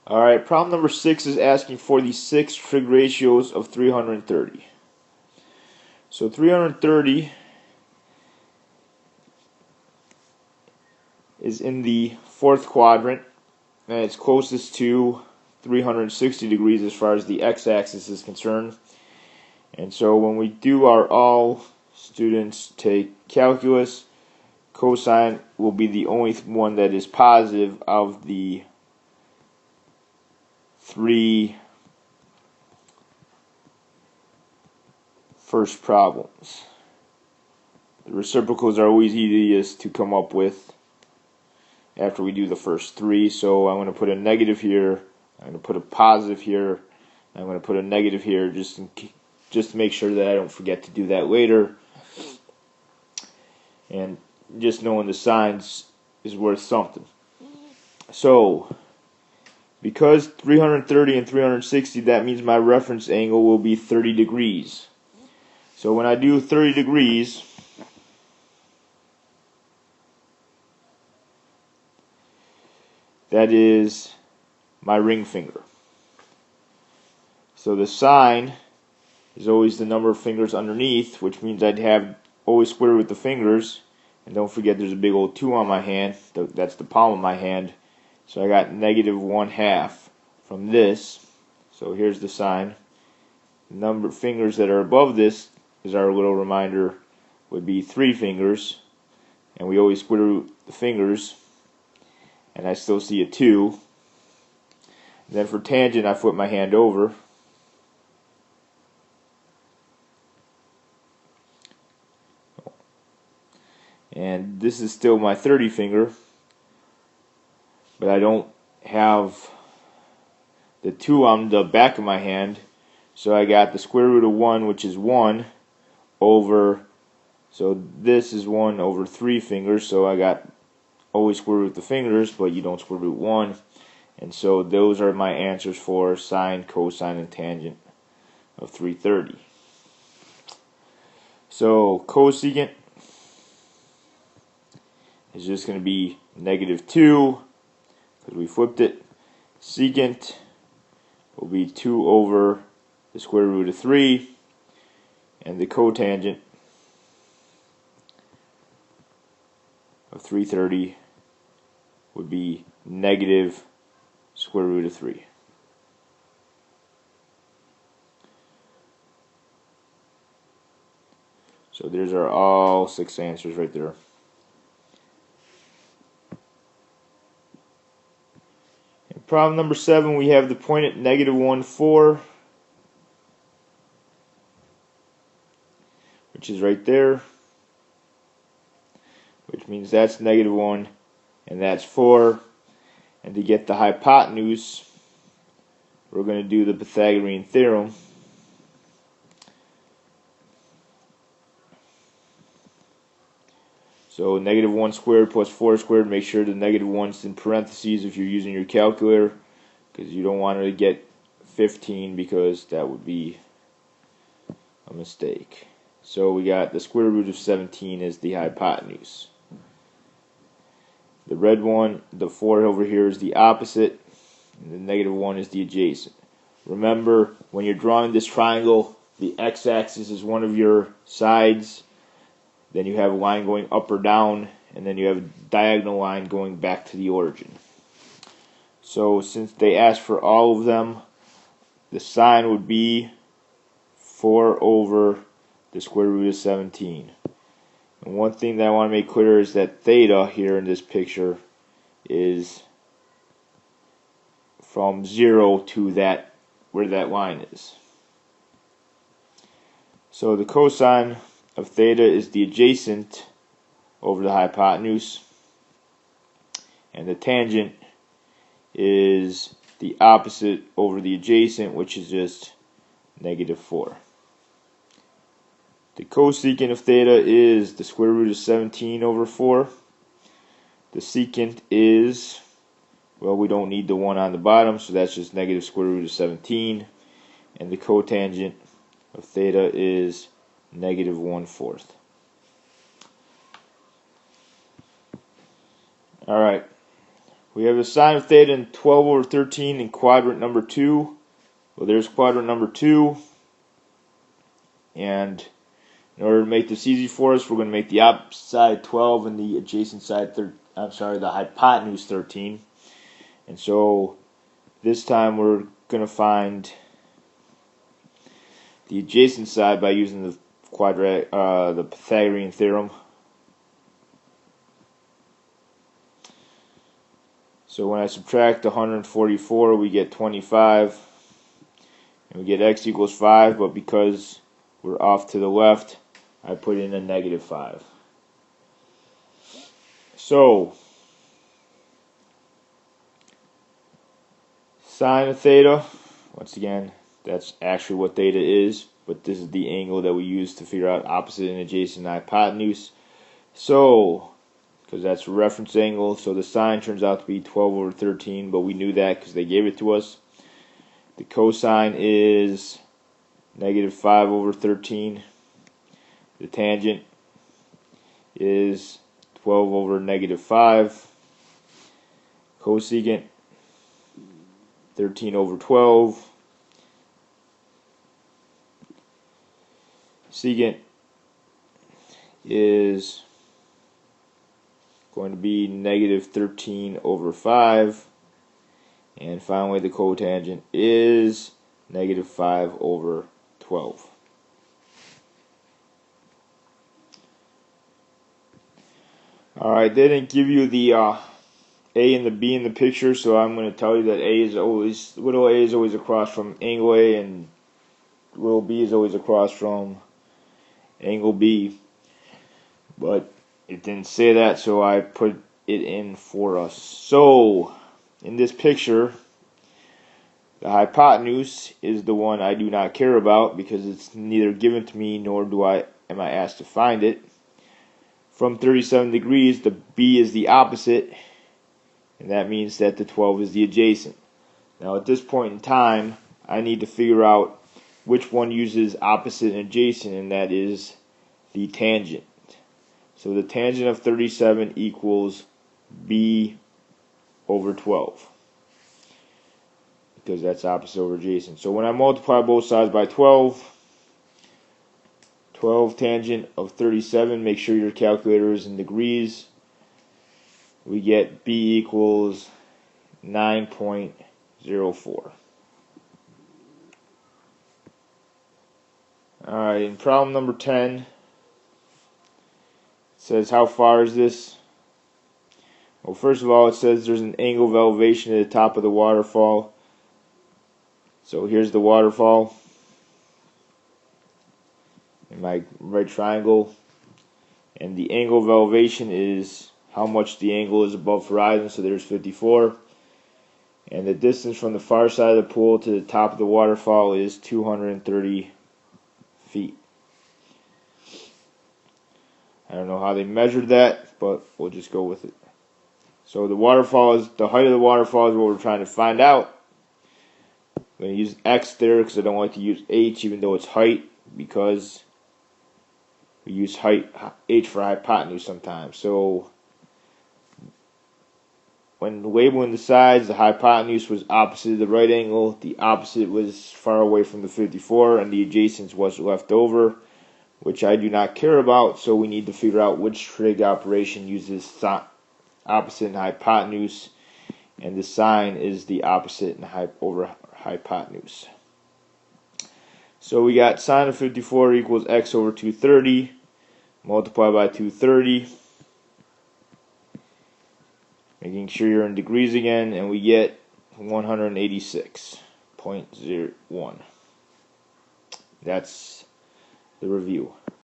Alright, problem number 6 is asking for the 6 trig ratios of 330. So 330 is in the fourth quadrant, and it's closest to 360 degrees as far as the x-axis is concerned. And so when we do our all students take calculus, cosine will be the only one that is positive of the 3 first problems. The reciprocals are always easiest to come up with after we do the first 3. So I'm going to put a negative here, I'm going to put a positive here, I'm going to put a negative here just to make sure that I don't forget to do that later. And just knowing the signs is worth something. So because 330 and 360, that means my reference angle will be 30 degrees. So when I do 30 degrees, that is my ring finger. So the sine is always the number of fingers underneath, which means I'd have always square root the fingers. And don't forget there's a big old 2 on my hand. That's the palm of my hand. So I got negative 1/2 from this. So here's the sine. The number of fingers that are above this, is our little reminder, would be 3 fingers. And we always square root the fingers. And I still see a 2. And then for tangent, I flip my hand over. And this is still my 30 finger, but I don't have the 2 on the back of my hand, so I got the square root of 1, which is 1 over, so this is 1 over 3 fingers, so I got always square root the fingers, but you don't square root 1, and so those are my answers for sine, cosine, and tangent of 330. So cosecant is just going to be negative 2 because we flipped it. Secant will be 2 over the square root of 3, and the cotangent of 330 would be negative square root of 3. So there's our all 6 answers right there. Problem number 7, we have the point at negative 1, 4, which is right there, which means that's negative 1 and that's 4. And to get the hypotenuse, we're going to do the Pythagorean theorem. So negative 1 squared plus 4 squared, make sure the negative 1's in parentheses if you're using your calculator, because you don't want to get 15 because that would be a mistake. So we got the square root of 17 as the hypotenuse. The red one, the 4 over here, is the opposite, and the negative 1 is the adjacent. Remember, when you're drawing this triangle, the x-axis is one of your sides. Then you have a line going up or down, and then you have a diagonal line going back to the origin. So since they asked for all of them, the sine would be 4 over the square root of 17. And one thing that I want to make clear is that theta here in this picture is from 0 to that where that line is. So the cosine of theta is the adjacent over the hypotenuse, and the tangent is the opposite over the adjacent, which is just negative 4. The cosecant of theta is the square root of 17 over 4. The secant is, well, we don't need the 1 on the bottom, so that's just negative square root of 17. And the cotangent of theta is negative 1/4. Alright, We have a sine of theta in 12 over 13 in quadrant number 2. Well, there's quadrant number 2. And in order to make this easy for us, we're going to make the opposite side 12 and the adjacent side, the hypotenuse 13. And so this time we're going to find the adjacent side by using the the Pythagorean theorem. So when I subtract 144, we get 25, and we get x equals 5, but because we're off to the left, I put in a negative 5. So, sine of theta, once again, that's actually what theta is, but this is the angle that we use to figure out opposite and adjacent hypotenuse. So, because that's a reference angle, so the sine turns out to be 12 over 13, but we knew that because they gave it to us. The cosine is negative 5 over 13. The tangent is 12 over negative 5. Cosecant, 13 over 12. Secant is going to be negative 13 over 5. And finally, the cotangent is negative 5 over 12. Alright, they didn't give you the A and the B in the picture, so I'm going to tell you that little a is always across from angle A, and little b is always across from angle B. But it didn't say that, so I put it in for us. So, in this picture, the hypotenuse is the one I do not care about because it's neither given to me nor am I asked to find it. From 37 degrees, the B is the opposite, and that means that the 12 is the adjacent. Now at this point in time, I need to figure out which one uses opposite and adjacent, and that is the tangent. So the tangent of 37 equals B over 12, because that's opposite over adjacent. So when I multiply both sides by 12 tangent of 37, make sure your calculator is in degrees, we get B equals 9.04. Alright, in problem number 10, it says how far is this? Well, first of all, it says there's an angle of elevation at the top of the waterfall. So here's the waterfall in my right triangle, and the angle of elevation is how much the angle is above horizon, so there's 54, and the distance from the far side of the pool to the top of the waterfall is 230 feet. I don't know how they measured that, but we'll just go with it. So the height of the waterfall is what we're trying to find out. I'm going to use X there because I don't like to use H even though it's height, because we use H for hypotenuse sometimes. So when labeling the sides, the hypotenuse was opposite of the right angle, the opposite was far away from the 54, and the adjacent was left over, which I do not care about, so we need to figure out which trig operation uses opposite and hypotenuse, and the sine is the opposite and over hypotenuse. So we got sine of 54 equals x over 230, multiply by 230, making sure you're in degrees again, and we get 186.01. That's the review.